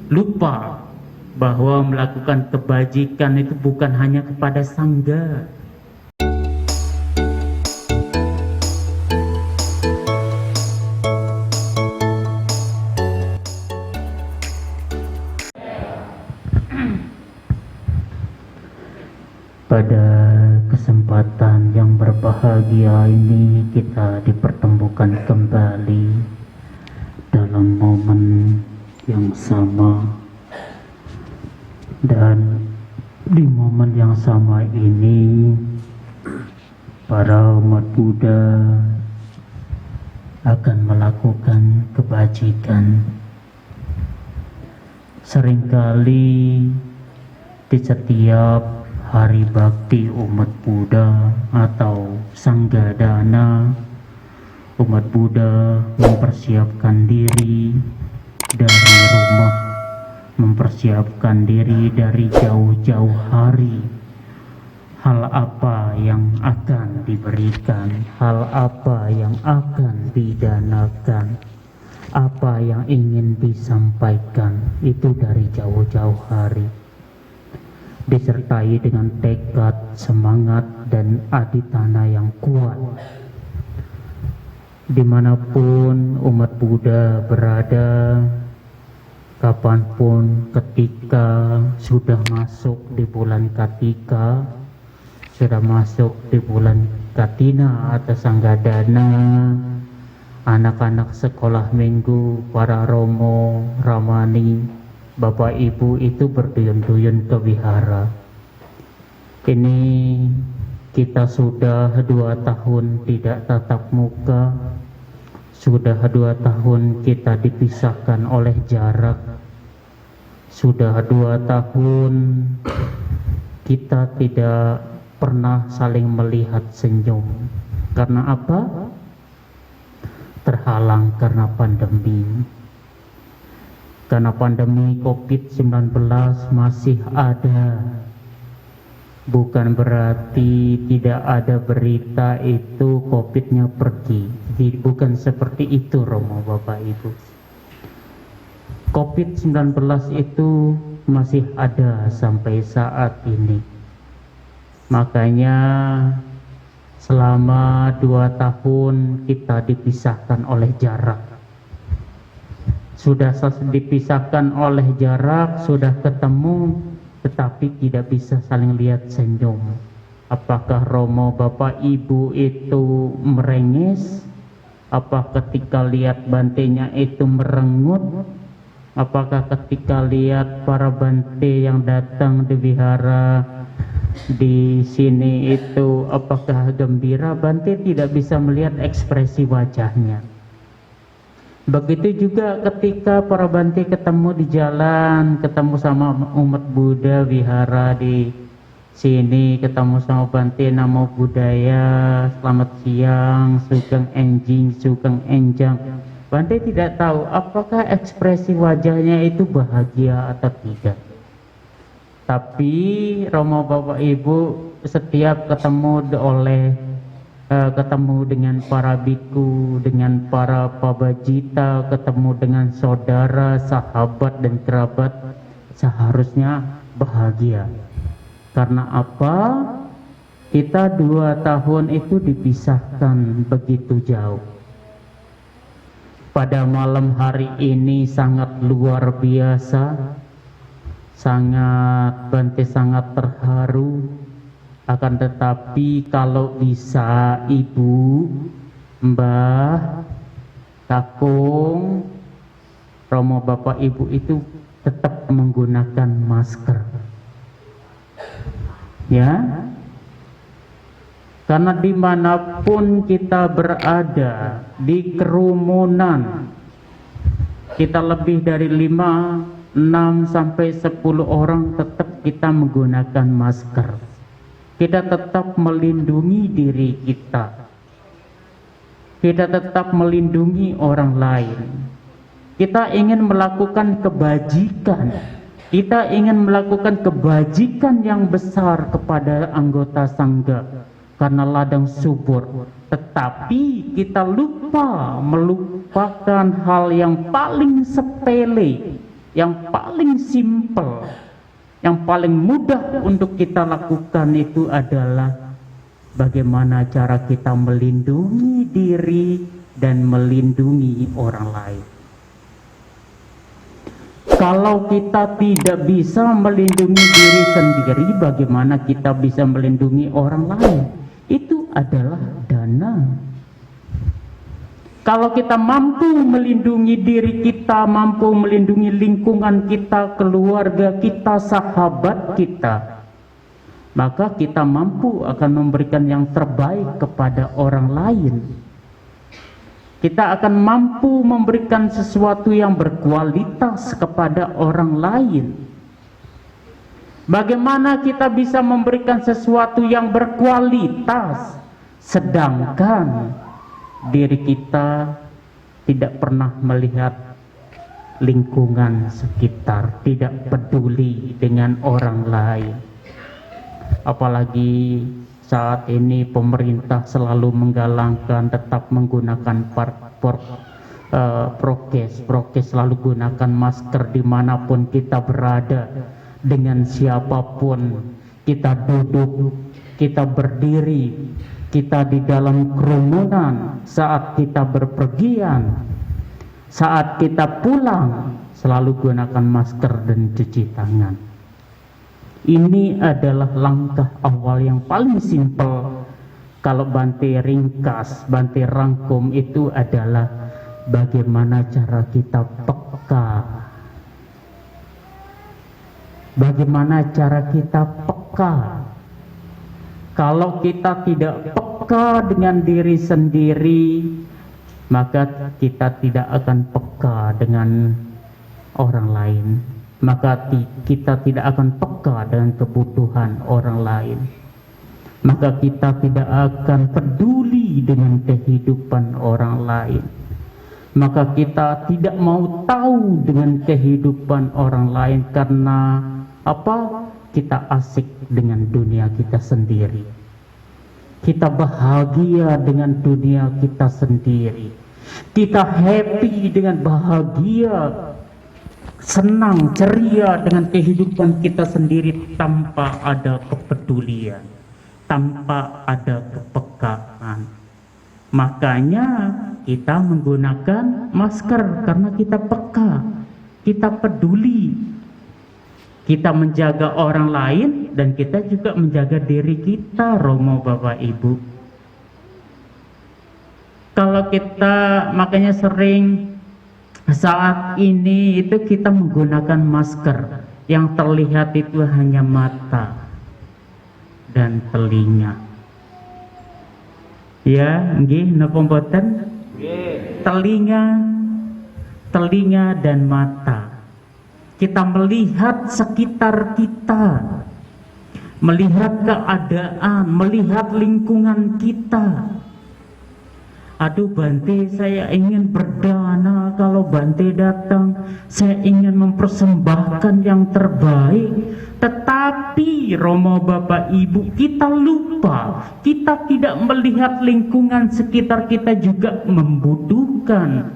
lupa bahwa melakukan kebajikan itu bukan hanya kepada sangga. Pada kesempatan yang berbahagia ini kita dipertemukan kembali dalam momen yang sama, dan di momen yang sama ini para umat Buddha akan melakukan kebajikan. Seringkali di setiap hari bakti umat Buddha atau Sanggadana, umat Buddha mempersiapkan diri dari rumah, mempersiapkan diri dari jauh-jauh hari. Hal apa yang akan diberikan, hal apa yang akan didanakan, apa yang ingin disampaikan, itu dari jauh-jauh hari, disertai dengan tekad, semangat, dan aditana yang kuat. Dimanapun umat Buddha berada, kapanpun, ketika sudah masuk di bulan Katika, sudah masuk di bulan Katina atau Sanggadana, anak-anak sekolah minggu, para romo, ramani, Bapak Ibu itu berduyun-duyun ke wihara. Ini kita sudah 2 tahun tidak tatap muka, sudah 2 tahun kita dipisahkan oleh jarak, sudah 2 tahun kita tidak pernah saling melihat senyum. Karena apa? Terhalang karena pandemi. Karena pandemi COVID-19 masih ada, bukan berarti tidak ada berita itu COVID-nya pergi. Bukan seperti itu, Romo, Bapak Ibu. COVID-19 itu masih ada sampai saat ini. Makanya selama 2 tahun kita dipisahkan oleh jarak. Sudah dipisahkan oleh jarak, sudah ketemu, tetapi tidak bisa saling lihat senyum. Apakah Romo Bapak Ibu itu merengis? Apa ketika lihat bantenya itu merengut? Apakah ketika lihat para bante yang datang di wihara di sini itu apakah gembira? Bante tidak bisa melihat ekspresi wajahnya. Begitu juga ketika para bante ketemu di jalan, ketemu sama umat Buddha wihara di sini, ketemu sama bante Namo Buddhaya, selamat siang, Sugeng Enjing, Sugeng Enjang. Bante tidak tahu apakah ekspresi wajahnya itu bahagia atau tidak. Tapi Romo Bapak Ibu setiap ketemu dengan para biku, dengan para pabajita, ketemu dengan saudara, sahabat, dan kerabat, seharusnya bahagia. Karena apa? Kita 2 tahun itu dipisahkan begitu jauh. Pada malam hari ini sangat luar biasa, Bante sangat terharu. Akan tetapi kalau bisa Ibu, Mbah, Kakung, Romo Bapak Ibu itu tetap menggunakan masker. Ya, karena dimanapun kita berada, di kerumunan, kita lebih dari 5, 6, sampai 10 orang tetap kita menggunakan masker. Kita tetap melindungi diri kita. Kita tetap melindungi orang lain. Kita ingin melakukan kebajikan. Kita ingin melakukan kebajikan yang besar kepada anggota sangga karena ladang subur. Tetapi kita lupa melupakan hal yang paling sepele, yang paling simpel, yang paling mudah untuk kita lakukan itu adalah bagaimana cara kita melindungi diri dan melindungi orang lain. Kalau kita tidak bisa melindungi diri sendiri, bagaimana kita bisa melindungi orang lain? Itu adalah dana. Kalau kita mampu melindungi diri kita, mampu melindungi lingkungan kita, keluarga kita, sahabat kita, maka kita mampu akan memberikan yang terbaik kepada orang lain. Kita akan mampu memberikan sesuatu yang berkualitas kepada orang lain. Bagaimana kita bisa memberikan sesuatu yang berkualitas, sedangkan diri kita tidak pernah melihat lingkungan sekitar, tidak peduli dengan orang lain. Apalagi saat ini pemerintah selalu menggalakkan tetap menggunakan prokes, selalu gunakan masker dimanapun kita berada, dengan siapapun kita duduk, kita berdiri, kita di dalam kerumunan, saat kita berpergian, saat kita pulang, selalu gunakan masker dan cuci tangan. Ini adalah langkah awal yang paling simpel. Kalau Bante ringkas, Bante rangkum, itu adalah bagaimana cara kita peka. Bagaimana cara kita peka. Kalau kita tidak peka dengan diri sendiri, maka kita tidak akan peka dengan orang lain. Maka kita tidak akan peka dengan kebutuhan orang lain. Maka kita tidak akan peduli dengan kehidupan orang lain. Maka kita tidak mau tahu dengan kehidupan orang lain. Karena apa? Kita asik dengan dunia kita sendiri. Kita bahagia dengan dunia kita sendiri. Kita happy dengan bahagia, senang, ceria dengan kehidupan kita sendiri, tanpa ada kepedulian, tanpa ada kepekaan. Makanya kita menggunakan masker, karena kita peka, kita peduli, kita menjaga orang lain, dan kita juga menjaga diri kita, Romo Bapak Ibu. Kalau kita makanya sering saat ini itu kita menggunakan masker, yang terlihat itu hanya mata dan telinga. Ya, nggih napa mboten? Telinga dan mata. Kita melihat sekitar kita, melihat keadaan, melihat lingkungan kita. Aduh Bante, saya ingin berdana, kalau Bante datang saya ingin mempersembahkan yang terbaik. Tetapi Romo Bapak Ibu, kita lupa, kita tidak melihat lingkungan sekitar kita juga membutuhkan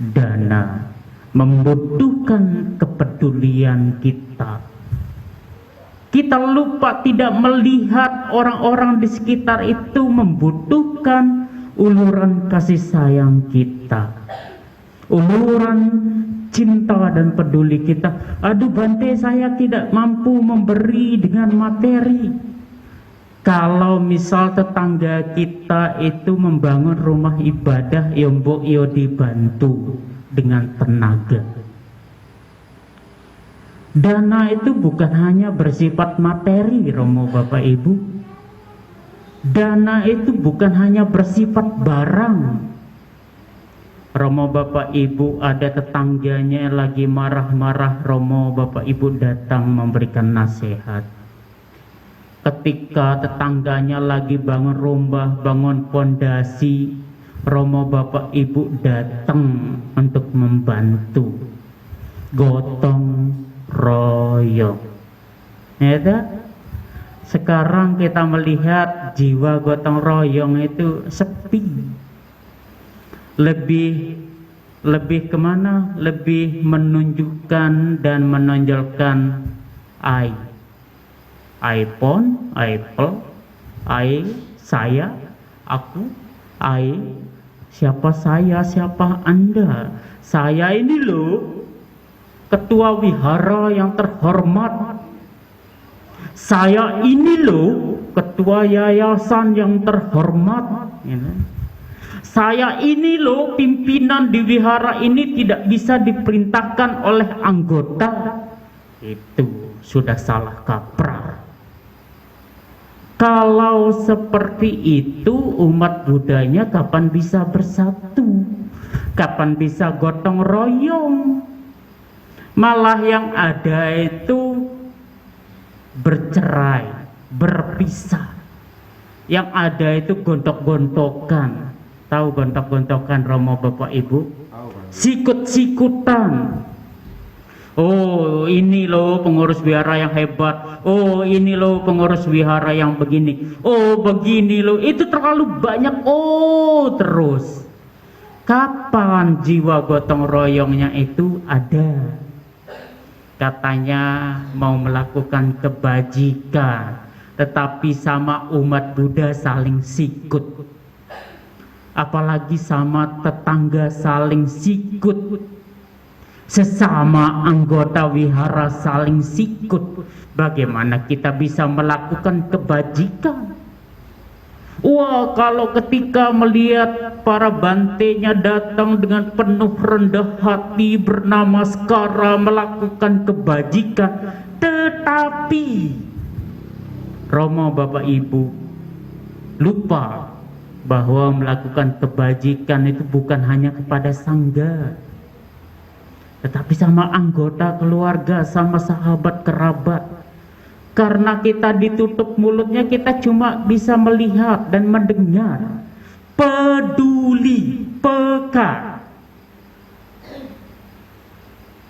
dana, membutuhkan kepedulian kita. Kita lupa tidak melihat orang-orang di sekitar itu membutuhkan uluran kasih sayang kita, uluran cinta dan peduli kita. Aduh Bante, saya tidak mampu memberi dengan materi. Kalau misal tetangga kita itu membangun rumah ibadah, ya mbok yo dibantu dengan tenaga. Dana itu bukan hanya bersifat materi, Romo Bapak Ibu. Dana itu bukan hanya bersifat barang. Romo Bapak Ibu, ada tetangganya lagi marah-marah, Romo Bapak Ibu datang memberikan nasihat. Ketika tetangganya lagi bangun rumah, bangun pondasi, Romo Bapak Ibu datang untuk membantu, gotong royong. Ya, sekarang kita melihat jiwa gotong royong itu sepi, lebih lebih kemana? Lebih menunjukkan dan menonjolkan iPhone, Apple, saya, aku, siapa saya, siapa Anda. Saya ini loh ketua wihara yang terhormat. Saya ini loh ketua yayasan yang terhormat. Saya ini loh pimpinan di wihara ini, tidak bisa diperintahkan oleh anggota. Itu sudah salah kaprah. Kalau seperti itu, umat Budanya kapan bisa bersatu? Kapan bisa gotong royong? Malah yang ada itu bercerai, berpisah. Yang ada itu gontok-gontokan. Tahu gontok-gontokan Romo Bapak Ibu? Sikut-sikutan. Oh, ini loh pengurus wihara yang hebat. Oh, ini loh pengurus wihara yang begini. Oh, begini loh. Itu terlalu banyak. Oh, terus. Kapan jiwa gotong royongnya itu ada? Katanya mau melakukan kebajikan, tetapi sama umat Buddha saling sikut. Apalagi sama tetangga saling sikut, sesama anggota wihara saling sikut. Bagaimana kita bisa melakukan kebajikan? Wah, kalau ketika melihat para bantenya datang dengan penuh rendah hati bernamaskara melakukan kebajikan, tetapi Romo Bapak Ibu lupa bahwa melakukan kebajikan itu bukan hanya kepada sangga, tetapi sama anggota keluarga, sama sahabat kerabat. Karena kita ditutup mulutnya, kita cuma bisa melihat dan mendengar. Peduli, peka.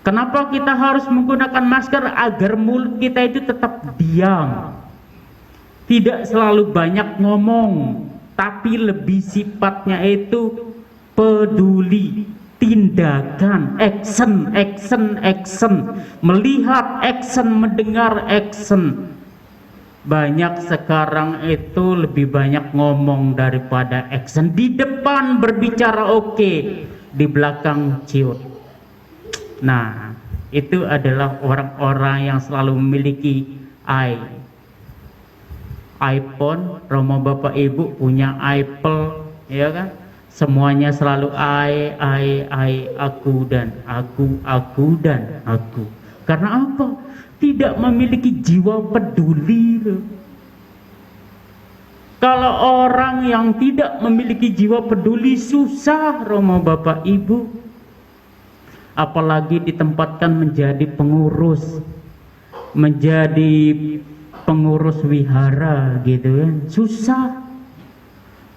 Kenapa kita harus menggunakan masker? Agar mulut kita itu tetap diam, tidak selalu banyak ngomong, tapi lebih sifatnya itu peduli, tindakan, action, melihat action, mendengar action. Banyak sekarang itu lebih banyak ngomong daripada action. Di depan berbicara oke, di belakang ciut. Nah, itu adalah orang-orang yang selalu memiliki iPhone. Romo Bapak Ibu punya Apple, ya kan? Semuanya selalu aku dan aku dan aku. Karena apa? Tidak memiliki jiwa peduli. Kalau orang yang tidak memiliki jiwa peduli, susah Romo Bapak Ibu. Apalagi ditempatkan menjadi pengurus, menjadi pengurus wihara gitu kan, susah.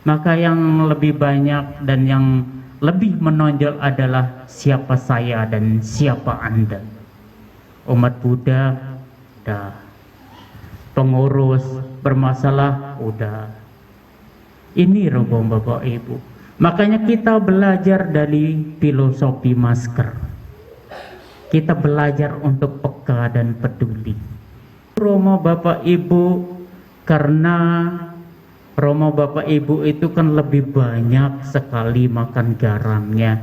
Maka yang lebih banyak dan yang lebih menonjol adalah siapa saya dan siapa Anda. Umat Buddha udah, pengurus bermasalah udah. Ini Romo Bapak Ibu. Makanya kita belajar dari filosofi masker. Kita belajar untuk peka dan peduli. Romo Bapak Ibu, karena Romo Bapak Ibu itu kan lebih banyak sekali makan garamnya.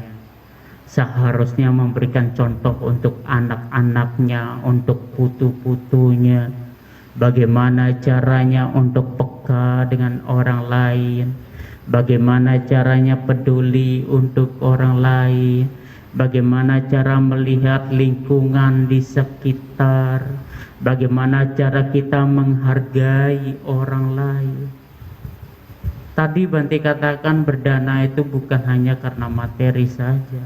Seharusnya memberikan contoh untuk anak-anaknya, untuk putu-putunya. Bagaimana caranya untuk peka dengan orang lain. Bagaimana caranya peduli untuk orang lain. Bagaimana cara melihat lingkungan di sekitar. Bagaimana cara kita menghargai orang lain. Tadi Bante katakan berdana itu bukan hanya karena materi saja,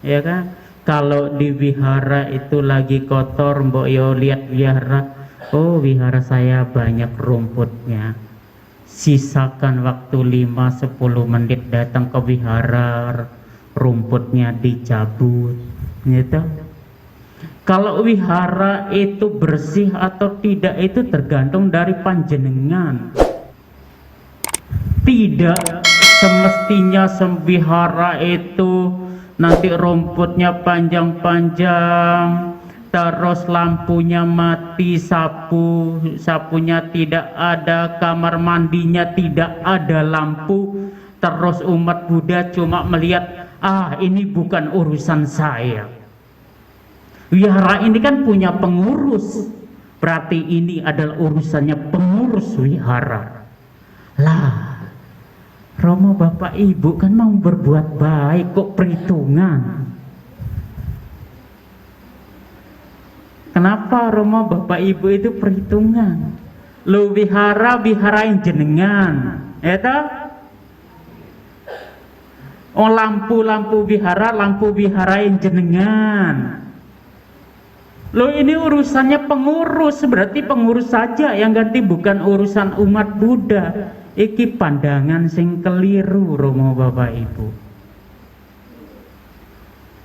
ya kan? Kalau di wihara itu lagi kotor, mbok yo lihat wihara, oh wihara saya banyak rumputnya. Sisakan waktu 5-10 menit datang ke wihara, rumputnya dicabut, gitu. Kalau wihara itu bersih atau tidak itu tergantung dari panjenengan. Tidak semestinya wihara itu nanti rumputnya panjang-panjang, terus lampunya mati, sapunya tidak ada, kamar mandinya tidak ada lampu, terus umat Buddha cuma melihat, ini bukan urusan saya. Wihara ini kan punya pengurus, berarti ini adalah urusannya pengurus wihara. Lah, Romo Bapak Ibu kan mau berbuat baik kok perhitungan. Kenapa Romo Bapak Ibu itu perhitungan? Lu wiharain jenengan, ya toh? Oh, lampu wiharain jenengan. Lo ini urusannya pengurus, berarti pengurus saja yang ganti, bukan urusan umat Buddha. Iki pandangan sing keliru Romo Bapak Ibu.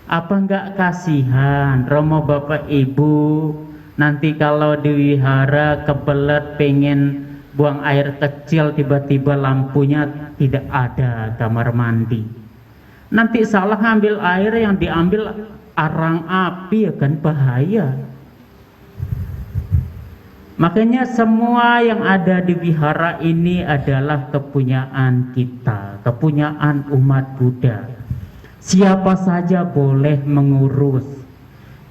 Apa enggak kasihan Romo Bapak Ibu nanti kalau di wihara kebelet pengen buang air kecil, tiba-tiba lampunya tidak ada kamar mandi. Nanti salah ngambil air, yang diambil arang api, ya kan bahaya. Makanya semua yang ada di wihara ini adalah kepunyaan kita, kepunyaan umat Buddha. Siapa saja boleh mengurus.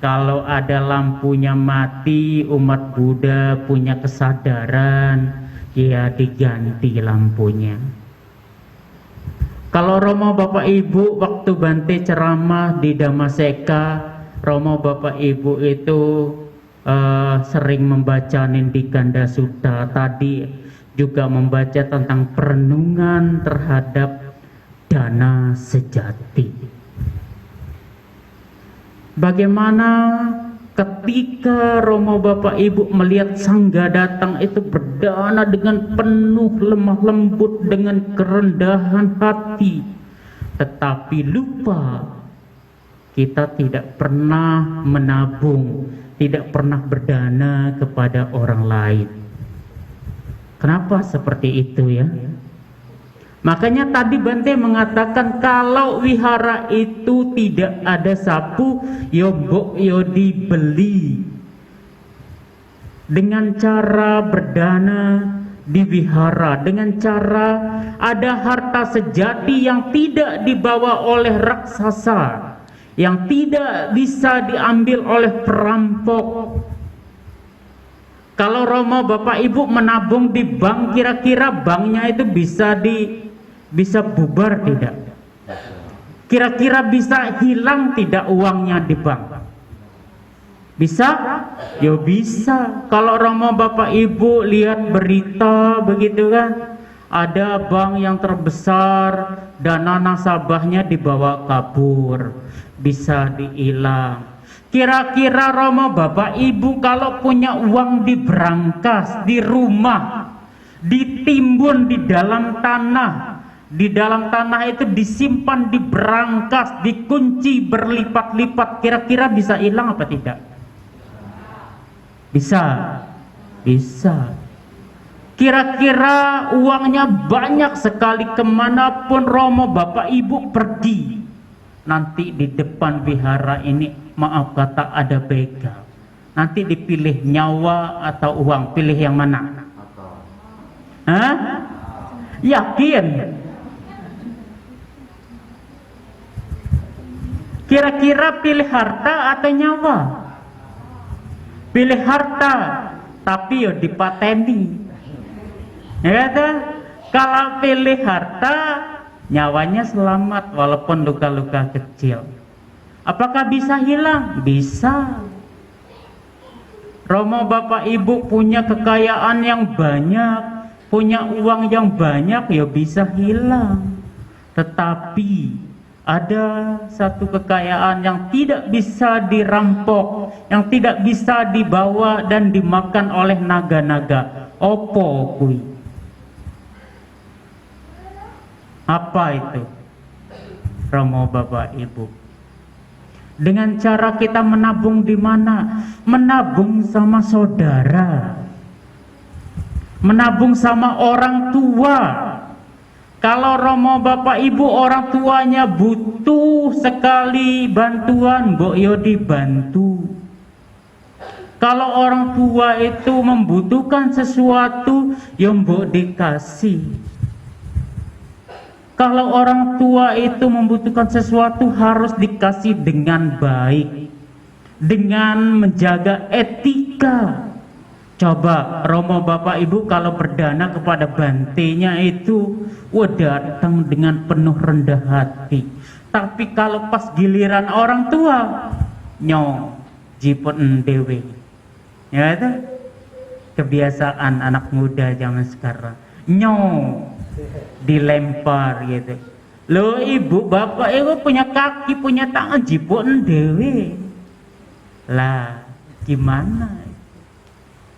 Kalau ada lampunya mati, umat Buddha punya kesadaran, ya diganti lampunya. Kalau Romo Bapak Ibu waktu Bante ceramah di Dhammaseka, Romo Bapak Ibu itu sering membaca Nindikanda Sutta, tadi juga membaca tentang perenungan terhadap dana sejati. Bagaimana ketika Romo Bapak Ibu melihat sangga datang itu berdana dengan penuh lemah lembut, dengan kerendahan hati, tetapi lupa kita tidak pernah menabung, tidak pernah berdana kepada orang lain. Kenapa seperti itu ya? Makanya tadi Bante mengatakan kalau wihara itu tidak ada sapu, yo mbok yo dibeli. Dengan cara berdana di wihara, dengan cara ada harta sejati yang tidak dibawa oleh raksasa, yang tidak bisa diambil oleh perampok. Kalau Romo Bapak Ibu menabung di bank, kira-kira banknya itu bisa bubar tidak? Kira-kira bisa hilang tidak uangnya di bank? Bisa? Ya bisa. Kalau Romo Bapak Ibu lihat berita begitu kan, ada bank yang terbesar, dana nasabahnya dibawa kabur, bisa dihilang. Kira-kira Romo Bapak Ibu kalau punya uang di brankas, di rumah, ditimbun di dalam tanah, di dalam tanah itu disimpan di brankas, dikunci berlipat-lipat, kira-kira bisa hilang apa tidak? Bisa. Bisa. Kira-kira uangnya banyak sekali, kemanapun Romo Bapak Ibu pergi, nanti di depan wihara ini, maaf kata, ada begal. Nanti dipilih nyawa atau uang, pilih yang mana? Hah? Yakin? Kira-kira pilih harta atau nyawa? Pilih harta, tapi ya dipateni. Ya kan? Kalau pilih harta, nyawanya selamat walaupun luka-luka kecil. Apakah bisa hilang? Bisa. Romo Bapak Ibu punya kekayaan yang banyak, punya uang yang banyak, ya bisa hilang. Tetapi ada satu kekayaan yang tidak bisa dirampok, yang tidak bisa dibawa dan dimakan oleh naga-naga. Opo kui? Apa itu? Romo Bapak Ibu, dengan cara kita menabung di mana? Menabung sama saudara, menabung sama orang tua, Kalau Romo Bapak Ibu orang tuanya butuh sekali bantuan, mbok yo dibantu. Kalau orang tua itu membutuhkan sesuatu, ya mbok dikasih. Kalau orang tua itu membutuhkan sesuatu harus dikasih dengan baik, dengan menjaga etika. Coba Romo Bapak Ibu kalau berdana kepada bantenya itu datang dengan penuh rendah hati. Tapi kalau pas giliran orang tua, nyong jipun dewe. Ya itu kebiasaan anak muda zaman sekarang. Nyong dilempar gitu. Loh ibu bapak itu punya kaki punya tangan jipun dewe. Lah gimana?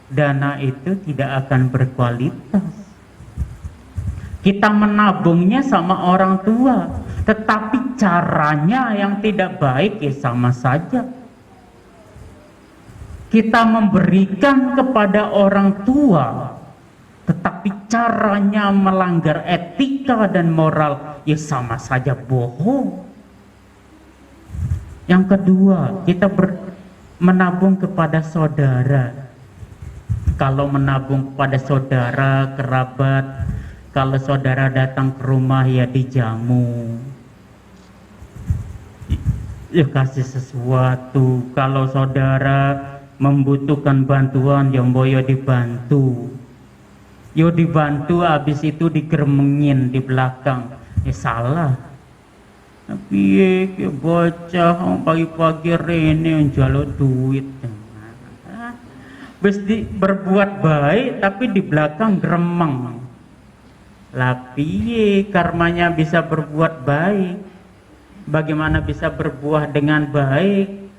Dana itu tidak akan berkualitas. Kita menabungnya sama orang tua, tetapi caranya yang tidak baik ya sama saja. Kita memberikan kepada orang tua, tetapi caranya melanggar etika dan moral ya sama saja bohong. Yang kedua, kita menabung kepada saudara. Kalau menabung kepada saudara, kerabat, kalau saudara datang ke rumah ya dijamu, ya kasih sesuatu. Kalau saudara membutuhkan bantuan, ya mboyo dibantu. Yo dibantu, habis itu digeremengin di belakang. Ya salah. Tapi ya bocah pagi-pagi rene njaluk duit. Berbuat baik tapi di belakang gremeng. Lah piye karmanya bisa berbuat baik? Bagaimana bisa berbuah dengan baik?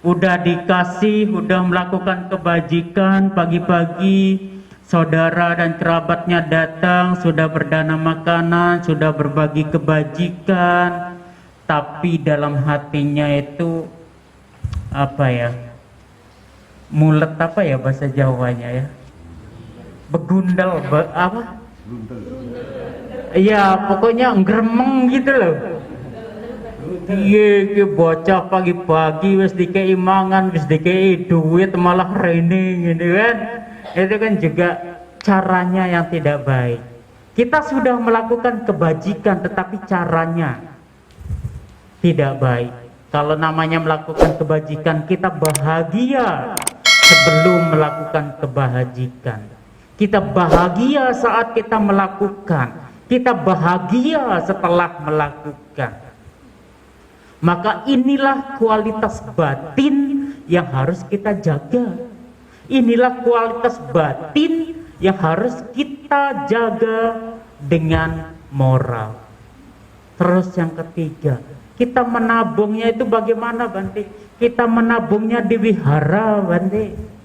Udah dikasih, udah melakukan kebajikan, pagi-pagi saudara dan kerabatnya datang, sudah berdana makanan, sudah berbagi kebajikan, tapi dalam hatinya itu apa ya? Mulet apa ya bahasa Jawanya ya? Begundal, apa? Iya, pokoknya ngremeng gitu loh. Iya, bocah pagi-pagi wis dikei mangan, wis dikei duit malah rene gitu kan. Itu kan juga caranya yang tidak baik. Kita sudah melakukan kebajikan tetapi caranya tidak baik. Kalau namanya melakukan kebajikan, kita bahagia sebelum melakukan kebajikan. Kita bahagia saat kita melakukan. Kita bahagia setelah melakukan. Maka inilah kualitas batin yang harus kita jaga. Inilah kualitas batin yang harus kita jaga dengan moral. Terus yang ketiga, kita menabungnya itu bagaimana, Bante? Kita menabungnya di wihara, Bante.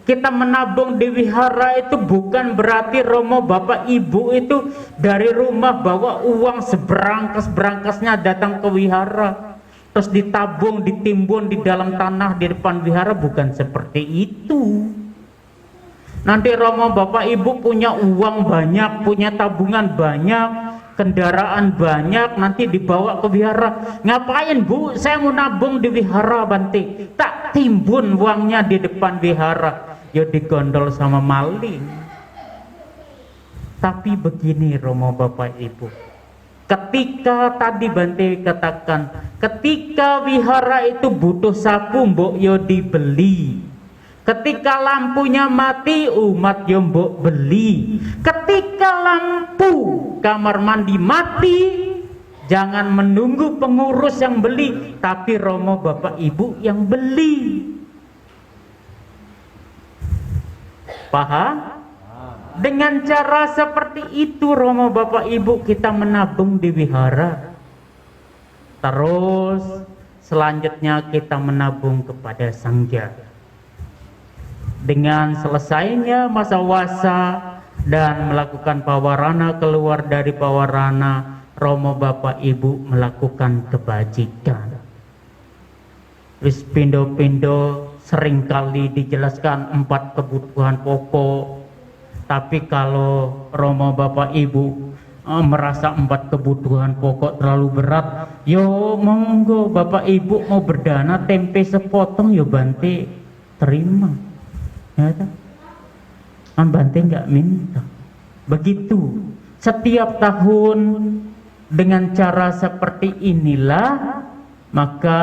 Kita menabung di wihara itu bukan berarti Romo Bapak Ibu itu dari rumah bawa uang seberangkas-berangkasnya datang ke wihara, terus ditabung, ditimbun di dalam tanah di depan wihara, bukan seperti itu. Nanti Romo Bapak Ibu punya uang banyak, punya tabungan banyak, kendaraan banyak, nanti dibawa ke wihara. Ngapain Bu? Saya mau nabung di wihara, Bante. Tak timbun uangnya di depan wihara, ya digondol sama maling. Tapi begini Romo Bapak Ibu, ketika tadi Bante katakan, ketika wihara itu butuh sapu, mbok yo dibeli. Ketika lampunya mati, umat yo mbok beli. Ketika lampu kamar mandi mati, jangan menunggu pengurus yang beli, tapi Romo Bapak Ibu yang beli. Paham? Dengan cara seperti itu Romo Bapak Ibu kita menabung di wihara. Terus selanjutnya kita menabung kepada Sangya. Dengan selesainya masa wasa dan melakukan pawarana, keluar dari pawarana, Romo Bapak Ibu melakukan kebajikan. Wis pindo-pindo seringkali dijelaskan 4 kebutuhan pokok. Tapi kalau Romo Bapak Ibu merasa 4 kebutuhan pokok terlalu berat, yo monggo Bapak Ibu mau berdana tempe sepotong yo Bante terima, ya kan Bante nggak minta. Begitu setiap tahun dengan cara seperti inilah, maka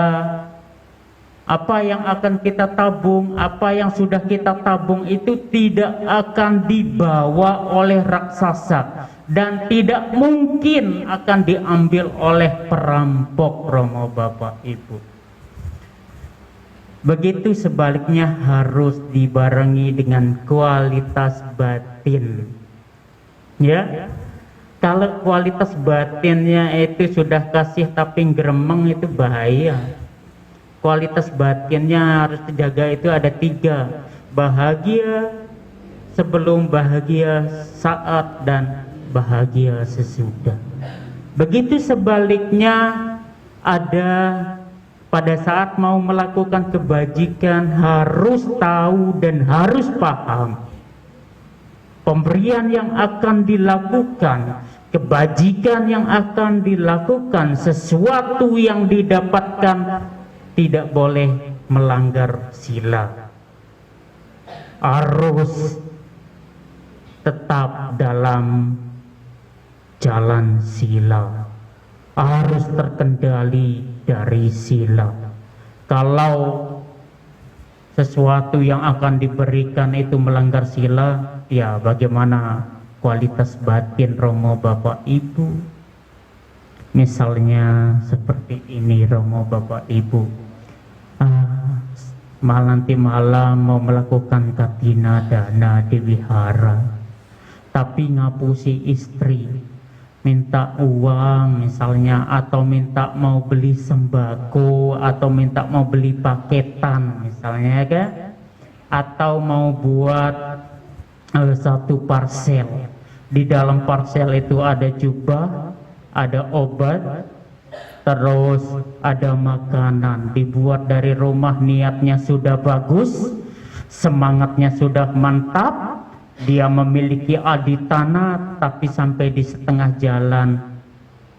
apa yang akan kita tabung, apa yang sudah kita tabung itu tidak akan dibawa oleh raksasa dan tidak mungkin akan diambil oleh perampok, Romo Bapak Ibu. Begitu sebaliknya harus dibarengi dengan kualitas batin. Ya, kalau kualitas batinnya itu sudah kasih tapi gremeng itu bahaya. Kualitas batinnya harus dijaga itu ada 3, bahagia sebelum, bahagia saat, dan bahagia sesudah. Begitu sebaliknya, ada pada saat mau melakukan kebajikan harus tahu dan harus paham pemberian yang akan dilakukan, kebajikan yang akan dilakukan, sesuatu yang didapatkan tidak boleh melanggar sila, harus tetap dalam jalan sila, harus terkendali dari sila. Kalau sesuatu yang akan diberikan itu melanggar sila, ya bagaimana kualitas batin Romo Bapak Ibu? Misalnya seperti ini Romo Bapak Ibu, nanti malam mau melakukan katina dana di wihara, tapi ngapusi istri, minta uang misalnya, atau minta mau beli sembako, atau minta mau beli paketan misalnya, kan? Atau mau buat satu parsel, di dalam parsel itu ada jubah, ada obat, terus ada makanan, dibuat dari rumah, niatnya sudah bagus, semangatnya sudah mantap, dia memiliki aditana, tapi sampai di setengah jalan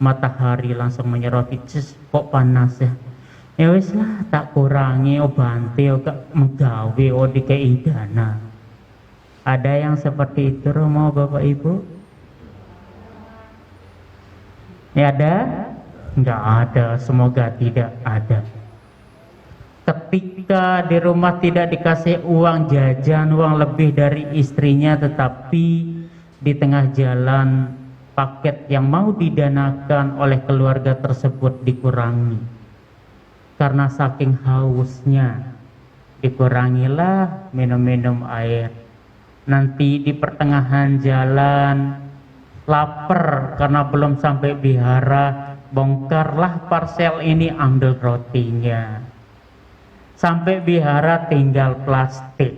matahari langsung menyoroti, kok panas ya, ya wis lah tak kurangi Bante kok menggawe dikei dana. Ada yang seperti itu Romo Bapak Ibu? Ya ada? Enggak ada, semoga tidak ada. Ketika di rumah tidak dikasih uang jajan, uang lebih dari istrinya, tetapi di tengah jalan paket yang mau didanakan oleh keluarga tersebut dikurangi karena saking hausnya, dikurangilah minum-minum air. Nanti di pertengahan jalan lapar karena belum sampai wihara, bongkarlah parsel ini, ambil rotinya. Sampai wihara tinggal plastik.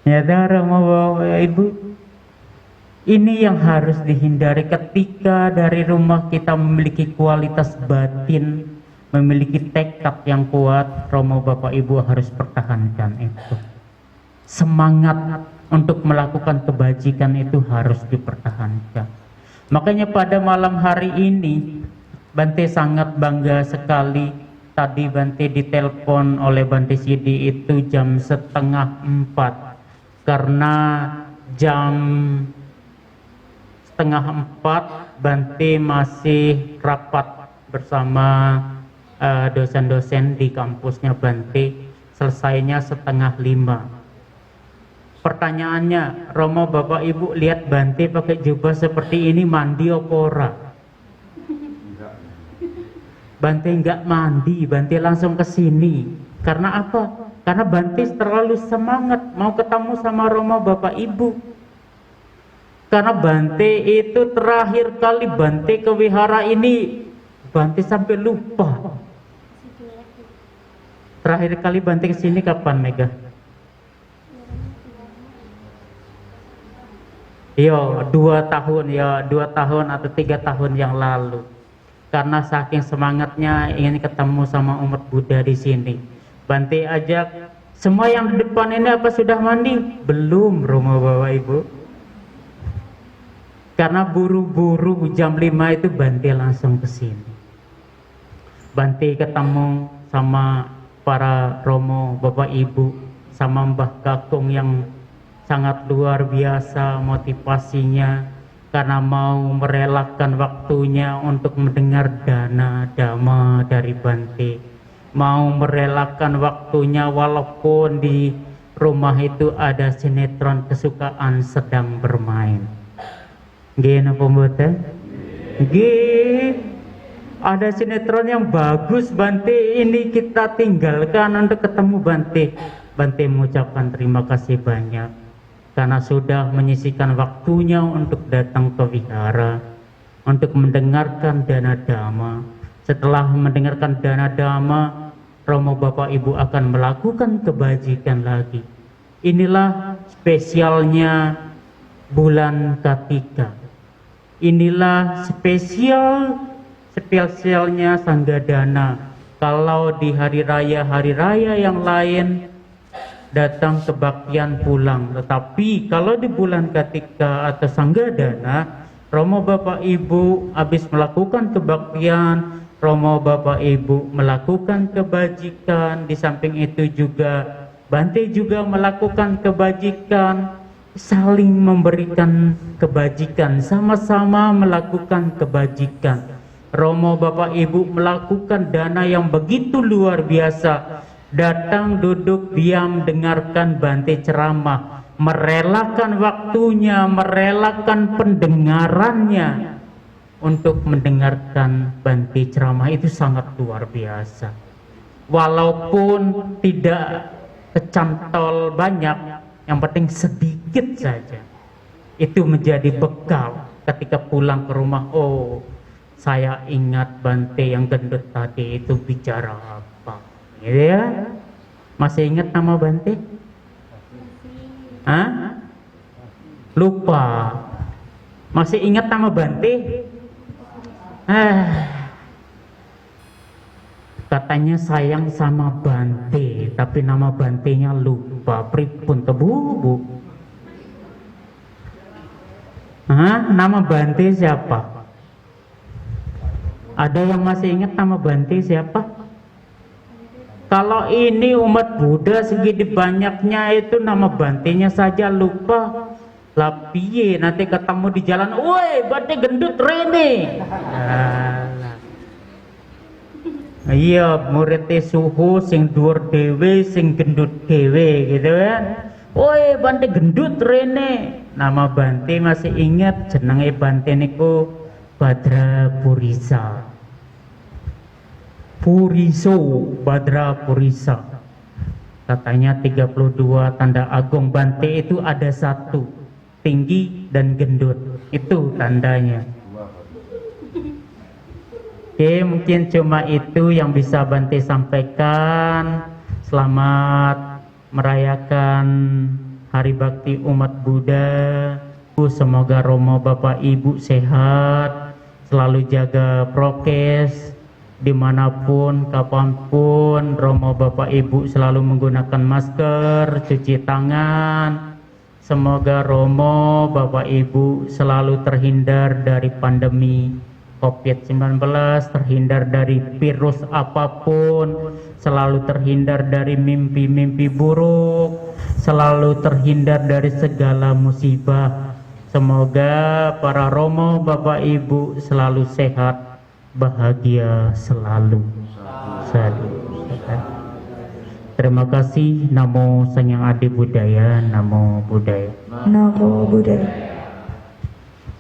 Ya Romo Bapak Ibu, ini yang harus dihindari ketika dari rumah kita memiliki kualitas batin, memiliki tekad yang kuat. Romo Bapak Ibu harus pertahankan itu. Semangat untuk melakukan kebajikan itu harus dipertahankan. Makanya pada malam hari ini Bante sangat bangga sekali. Tadi Bante ditelepon oleh Bante Sidi itu jam 3:30, karena jam 3:30 Bante masih rapat bersama dosen-dosen di kampusnya Bante, selesainya 4:30. Pertanyaannya, Romo Bapak Ibu lihat Bante pakai jubah seperti ini mandi apa ora? Bante enggak mandi, Bante langsung ke sini. Karena apa? Karena Bante terlalu semangat mau ketemu sama Romo Bapak Ibu. Karena Bante itu terakhir kali Bante ke wihara ini, Bante sampai lupa. Terakhir kali Bante ke sini kapan, Mega? Yo, 2 tahun ya, 2 tahun atau 3 tahun yang lalu. Karena saking semangatnya ingin ketemu sama umat Buddha di sini, Bante ajak semua yang di depan ini apa sudah mandi? Belum, Romo Bapak Ibu. Karena buru-buru jam 5 itu Bante langsung ke sini. Bante ketemu sama para romo, bapak ibu, sama Mbah Kakung yang sangat luar biasa motivasinya, karena mau merelakan waktunya untuk mendengar dana dhamma dari Bante, mau merelakan waktunya walaupun di rumah itu ada sinetron kesukaan sedang bermain. Nggih napa mboten? Nggih. Ada sinetron yang bagus Bante, ini kita tinggalkan untuk ketemu Bante. Bante mengucapkan terima kasih banyak karena sudah menyisihkan waktunya untuk datang ke wihara untuk mendengarkan dana dhamma. Setelah mendengarkan dana dhamma, romo bapak ibu akan melakukan kebajikan lagi. Inilah spesialnya bulan Kartika. Inilah spesialnya Sanggadana. Kalau di hari raya yang lain datang kebaktian pulang, tetapi kalau di bulan Kartika atau Sanggadana, romo bapak ibu habis melakukan kebaktian, romo bapak ibu melakukan kebajikan. Di samping itu juga Bante juga melakukan kebajikan, saling memberikan kebajikan, sama-sama melakukan kebajikan. Romo bapak ibu melakukan dana yang begitu luar biasa, datang duduk diam dengarkan Bante ceramah, merelakan waktunya, merelakan pendengarannya untuk mendengarkan Bante ceramah. Itu sangat luar biasa. Walaupun tidak kecantol banyak, yang penting sedikit saja, itu menjadi bekal ketika pulang ke rumah. Oh, saya ingat Bante yang gendut tadi itu bicara apa, gitu ya. Masih ingat nama Bante? Hah? Lupa. Masih ingat nama Bante? Katanya sayang sama Bante, tapi nama Bantenya lupa. Pripun tebu bu? Hah? Nama Bante siapa? Ada yang masih ingat nama Bante siapa? Kalau ini umat Buddha segini banyaknya itu nama Bantenya saja lupa. Lah piye nanti ketemu di jalan, woi Bante gendut rene. Iya, muridnya suhu sing dhuwur dhewe, sing gendut dhewe gitu kan. Woi Bante gendut rene. Nama Bante masih ingat, jenenge Bante niku Badra Purisa. Puriso, Badra Purisa. Katanya 32 tanda agung Bante itu ada satu, tinggi dan gendut. Itu tandanya. Oke, mungkin cuma itu yang bisa Bante sampaikan. Selamat merayakan Hari Bakti Umat Buddha. Semoga romo bapak ibu sehat, selalu jaga prokes, dimanapun, kapanpun, romo bapak ibu selalu menggunakan masker, cuci tangan. Semoga romo bapak ibu selalu terhindar dari pandemi COVID-19, terhindar dari virus apapun, selalu terhindar dari mimpi-mimpi buruk, selalu terhindar dari segala musibah. Semoga para romo bapak ibu selalu sehat, bahagia selalu. Terima kasih. Namo Sang Hyang Adi Budaya. Namo Buddhaya. Namo Buddhaya.